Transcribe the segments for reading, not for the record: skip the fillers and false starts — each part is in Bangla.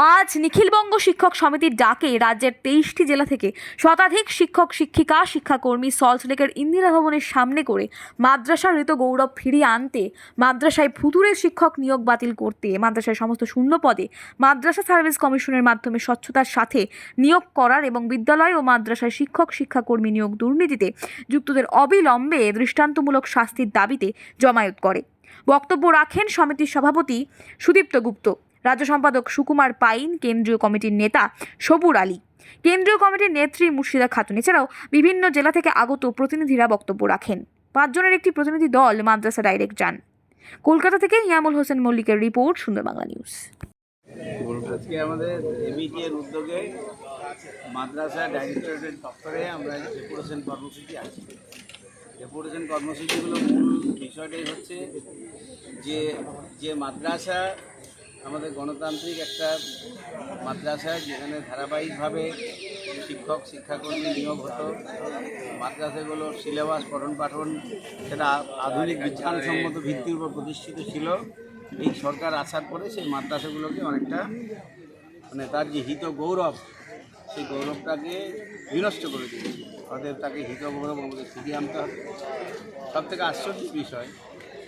আজ নিখিলবঙ্গ শিক্ষক সমিতির ডাকে রাজ্যের 23টি জেলা থেকে শতাধিক শিক্ষক শিক্ষিকা শিক্ষাকর্মী সল্টলেকের ইন্দিরা ভবনের সামনে করে মাদ্রাসার ঋত গৌরব ফিরিয়ে আনতে, মাদ্রাসায় ভুতুড়ে শিক্ষক নিয়োগ বাতিল করতে, মাদ্রাসায় সমস্ত শূন্য পদে মাদ্রাসা সার্ভিস কমিশনের মাধ্যমে স্বচ্ছতার সাথে নিয়োগ করার এবং বিদ্যালয় ও মাদ্রাসায় শিক্ষক শিক্ষাকর্মী নিয়োগ দুর্নীতিতে যুক্তদের অবিলম্বে দৃষ্টান্তমূলক শাস্তির দাবিতে জমায়েত করে। বক্তব্য রাখেন সমিতির সভাপতি সুদীপ্ত গুপ্ত, রাজ্য সম্পাদক সুকুমার পাইন, কেন্দ্রীয় কমিটির নেতা সবুর আলী, কেন্দ্রীয় কমিটির নেত্রী মুর্শিদা খাতুন। এছাড়াও বিভিন্ন জেলা থেকে আগত প্রতিনিধিরা বক্তব্য রাখেন। 5 জনের একটি প্রতিনিধি দল মাদ্রাসা ডাইরেক্ট যান। কলকাতা থেকে ইয়ামুল হোসেন মল্লিকের রিপোর্ট, সুন্দর বাংলা নিউজ। আজকে আমাদের এবিটি এর উদ্যোগে মাদ্রাসা ডাইরেক্টরেটের দপ্তরে আমরা ডেপুটেশন কর্মসূচি আছে। ডেপুটেশন কর্মসূচিগুলো মূল বিষয়টাই হচ্ছে যে মাদ্রাসা আমাদের গণতান্ত্রিক একটা মাদ্রাসা, যেখানে ধারাবাহিকভাবে শিক্ষক শিক্ষাকর্মী নিয়োগ হতো। মাদ্রাসাগুলোর সিলেবাস পঠন পাঠন সেটা আধুনিক বিজ্ঞানসম্মত ভিত্তির উপর প্রতিষ্ঠিত ছিল। এই সরকার আসার পরে সেই মাদ্রাসাগুলোকে অনেকটা তার যে হিত গৌরব, সেই গৌরবটাকে বিনষ্ট করে দিয়েছে। অতএব তাকে হিত গৌরব আমাদের ফিরিয়ে আনতে হবে। সবথেকে আশ্চর্যের বিষয়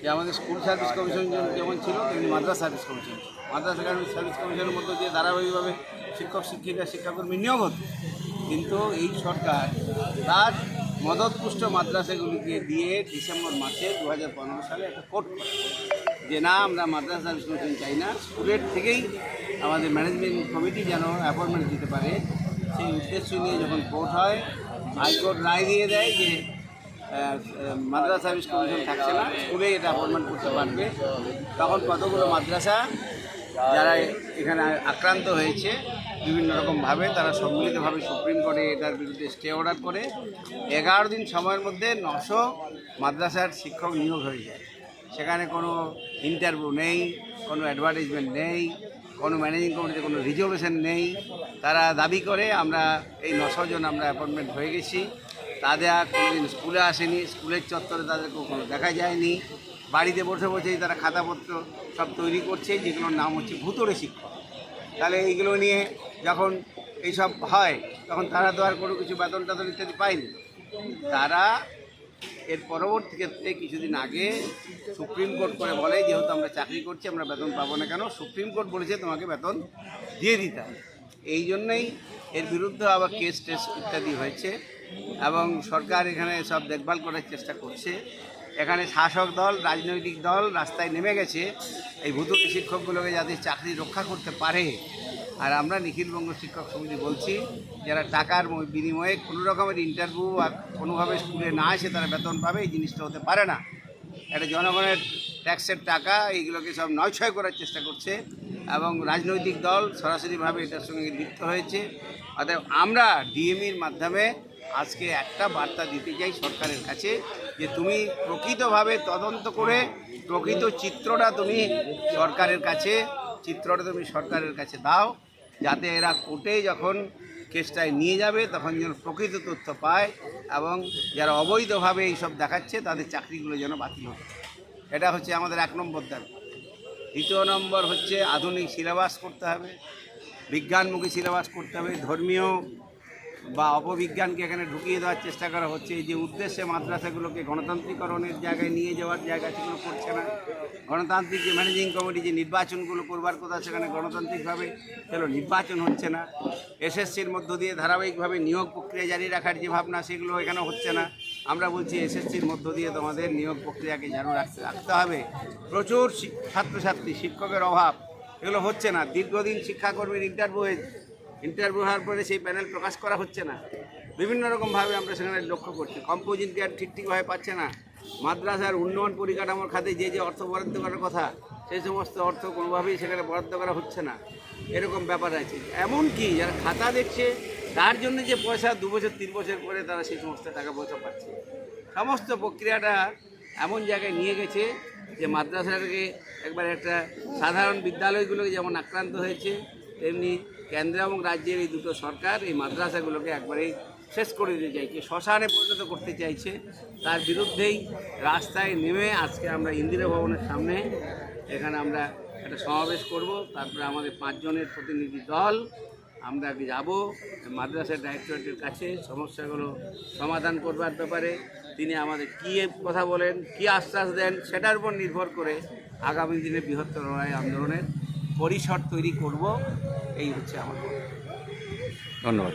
যে আমাদের স্কুল সার্ভিস কমিশন যেমন ছিল তেমনি মাদ্রাসা সার্ভিস কমিশন, মাদ্রাসা সার্ভিস কমিশনের মধ্য দিয়ে ধারাবাহিকভাবে শিক্ষক শিক্ষিকা শিক্ষাকর্মী নিয়োগ হতো। কিন্তু এই সরকার তার মদতপুষ্ট মাদ্রাসাগুলিকে দিয়ে ডিসেম্বর মাসে 2015 সালে একটা কোর্ট করে যে না, আমরা মাদ্রাসা সার্ভিস কমিশন চাই না, স্কুলের থেকেই আমাদের ম্যানেজমেন্ট কমিটি যেন অ্যাপয়েন্টমেন্ট দিতে পারে। সেই উদ্দেশ্য নিয়ে যখন কোর্ট হয়, হাইকোর্ট রায় দিয়ে দেয় যে মাদ্রাসা সার্ভিস কমিশন থাকছে না, স্কুলে এটা অ্যাপয়েন্টমেন্ট করতে পারবে। তখন কতগুলো মাদ্রাসা যারা এখানে আক্রান্ত হয়েছে বিভিন্ন রকমভাবে, তারা সম্মিলিতভাবে সুপ্রিম কোর্টে এটার বিরুদ্ধে স্টে অর্ডার করে 11 দিন সময়ের মধ্যে 900 মাদ্রাসার শিক্ষক নিয়োগ হয়ে যায়। সেখানে কোনো ইন্টারভিউ নেই, কোনো অ্যাডভার্টাইজমেন্ট নেই, কোনো ম্যানেজিং কমিটিতে কোনো রিজলিউশন নেই। তারা দাবি করে আমরা এই 900 জন আমরা অ্যাপয়েন্টমেন্ট হয়ে গেছি। তাদের কোনোদিন স্কুলে আসেনি, স্কুলের চত্বরে তাদেরকে কোনো দেখা যায়নি। বাড়িতে বসে বসেই তারা খাতাপত্র সব তৈরি করছে, যেগুলোর নাম হচ্ছে ভুতুড়ে শিক্ষক। তাহলে এইগুলো নিয়ে যখন এইসব হয় তখন তারা তো আর কোনো কিছু বেতন টেতন ইত্যাদি পায়নি। তারা এর পরবর্তী ক্ষেত্রে কিছুদিন আগে সুপ্রিম কোর্ট করে বলে, যেহেতু আমরা চাকরি করছি আমরা বেতন পাবো না কেন, সুপ্রিম কোর্ট বলেছে তোমাকে বেতন দিয়ে দিতে হবে। এই জন্যই এর বিরুদ্ধে আবার কেস টেস ইত্যাদি হয়েছে এবং সরকার এখানে সব দেখভাল করার চেষ্টা করছে। এখানে শাসক দল, রাজনৈতিক দল রাস্তায় নেমে গেছে এই ভুতুড়ে শিক্ষকগুলোকে যাতে চাকরি রক্ষা করতে পারে। আর আমরা নিখিলবঙ্গ শিক্ষক সমিতি বলছি, যারা টাকার বিনিময়ে কোনো রকমের ইন্টারভিউ বা কোনোভাবে স্কুলে না এসে তারা বেতন পাবে, এই জিনিসটা হতে পারে না। এটা জনগণের ট্যাক্সের টাকা, এইগুলোকে সব নয়ছয় করার চেষ্টা করছে এবং রাজনৈতিক দল সরাসরিভাবে এটার সঙ্গে লিপ্ত হয়েছে। অতএব আমরা ডিএমইর মাধ্যমে আজকে একটা বার্তা দিতে চাই সরকারের কাছে যে তুমি প্রকৃতভাবে তদন্ত করে প্রকৃত চিত্রটা তুমি সরকারের কাছে দাও, যাতে এরা কোর্টে যখন কেসটায় নিয়ে যাবে তখন যেন প্রকৃত তথ্য পায় এবং যারা অবৈধভাবে এইসব দেখাচ্ছে তাদের চাকরিগুলো যেন বাতিল হয়। এটা হচ্ছে আমাদের 1 নম্বর দাবি। 2 নম্বর হচ্ছে আধুনিক সিলেবাস করতে হবে, বিজ্ঞানমুখী সিলেবাস করতে হবে। ধর্মীয় বা অপবিজ্ঞানকে এখানে ঢুকিয়ে দেওয়ার চেষ্টা করা হচ্ছে, যে উদ্দেশ্যে মাদ্রাসাগুলোকে গণতান্ত্রিকরণের জায়গায় নিয়ে যাওয়ার জায়গা সেগুলো করছে না। গণতান্ত্রিক যে ম্যানেজিং কমিটি যে নির্বাচনগুলো করবার কথা, সেখানে গণতান্ত্রিকভাবে সেগুলো নির্বাচন হচ্ছে না। এসএসসির মধ্য দিয়ে ধারাবাহিকভাবে নিয়োগ প্রক্রিয়া জারি রাখার যে ভাবনা, সেগুলো এখানে হচ্ছে না। আমরা বলছি এসএসসির মধ্য দিয়ে তোমাদের নিয়োগ প্রক্রিয়াকে জারি রাখতে হবে। প্রচুর ছাত্রছাত্রী, শিক্ষকের অভাব, এগুলো হচ্ছে না। দীর্ঘদিন শিক্ষাকর্মীর ইন্টারভিউ হওয়ার পরে সেই প্যানেল প্রকাশ করা হচ্ছে না। বিভিন্ন রকমভাবে আমরা সেখানে লক্ষ্য করছি। কম্পোজিট গ্রেড ঠিকভাবে পাচ্ছে না। মাদ্রাসার উন্নয়ন পরিকাঠামোর খাতে যে অর্থ বরাদ্দ করার কথা, সেই সমস্ত অর্থ কোনোভাবেই সেখানে বরাদ্দ করা হচ্ছে না। এরকম ব্যাপার আছে। এমনকি যারা খাতা দেখছে তার জন্য যে পয়সা 2 বছর 3 বছর পরে তারা সেই সমস্ত টাকা পয়সা পাচ্ছে। সমস্ত প্রক্রিয়াটা এমন জায়গায় নিয়ে গেছে যে মাদ্রাসাটাকে একবার একটা সাধারণ বিদ্যালয়গুলোকে যেমন আক্রান্ত হয়েছে, তেমনি কেন্দ্র এবং রাজ্যের এই দুটো সরকার এই মাদ্রাসাগুলোকে একবারেই শেষ করে দিতে চাইছে, শ্মশানে পরিণত করতে চাইছে। তার বিরুদ্ধেই রাস্তায় নেমে আজকে আমরা ইন্দিরা ভবনের সামনে এখানে আমরা একটা সমাবেশ করব, তারপরে আমাদের 5 জনের প্রতিনিধি দল আমরা যাব মাদ্রাসা ডাইরেক্টরেটের কাছে সমস্যাগুলো সমাধান করবার ব্যাপারে। তিনি আমাদের কী কথা বলেন, কী আশ্বাস দেন, সেটার উপর নির্ভর করে আগামী দিনে বৃহত্তর লড়াই আন্দোলনের পরিসর তৈরি করব। এই হচ্ছে আমার কথা। ধন্যবাদ।